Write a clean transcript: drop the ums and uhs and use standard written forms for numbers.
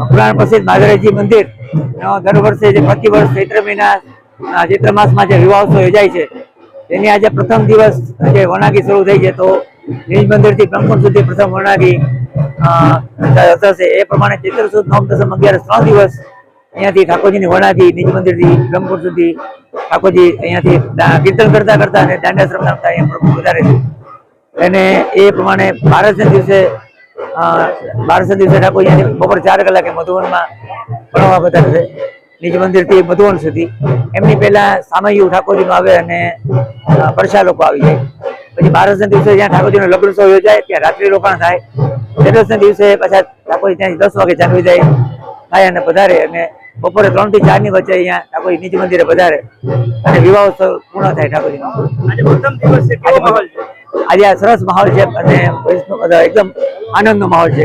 પુરાણ પ્રસિદ્ધ મહાદેવજી મંદિર દર વર્ષે જે પ્રતિ વર્ષ ચૈત્ર માસમાં જે વિવાહોત્સવ યોજાય છે તેની આજે પ્રથમ દિવસ જે વણાગી શરૂ થઈ છે, તો નિજ મંદિરથી બ્રહ્મકુંડ સુધી પ્રથમ વણાગી થશે। એ પ્રમાણે ચૈત્ર સુદ 9, 10, 11 3 દિવસ અહીંયાથી ઠાકોરજીની વણાગી નિજ મંદિરથી બ્રહ્મકુંડ સુધી ઠાકોરજી અહીંયાથી કીર્તન કરતા કરતા અને દાંડિયા રમતા અહીંયા વધારે છે। અને એ પ્રમાણે બારસના દિવસે ઠાકોર અહીંયાથી બપોર 4 કલાકે મધુવનમાં ભણવા વધારે છે, નિજ મંદિરથી મધુવન સુધી। એમની પહેલા સામૈયું ઠાકોરજીનું આવે અને પરસા લોકો આવી જાય। પછી બારસના દિવસે જ્યાં ઠાકોરજીનો લગ્નોત્સવ યોજાય ત્યાં રાત્રિ રોકાણ થાય। 13ના દિવસે પાછા ઠાકોરજી ત્યાંથી 10 વાગે જાનવી જાય થાય અને પધારે, અને બપોરે 3 થી 4 ની વચ્ચે અહીંયા ઠાકોરજી નિજ મંદિરે પધારે અને વિવાહોત્સવ પૂર્ણ થાય ઠાકોરજીનો। આજે આ સરસ માહોલ છે અને એકદમ આનંદનો માહોલ છે।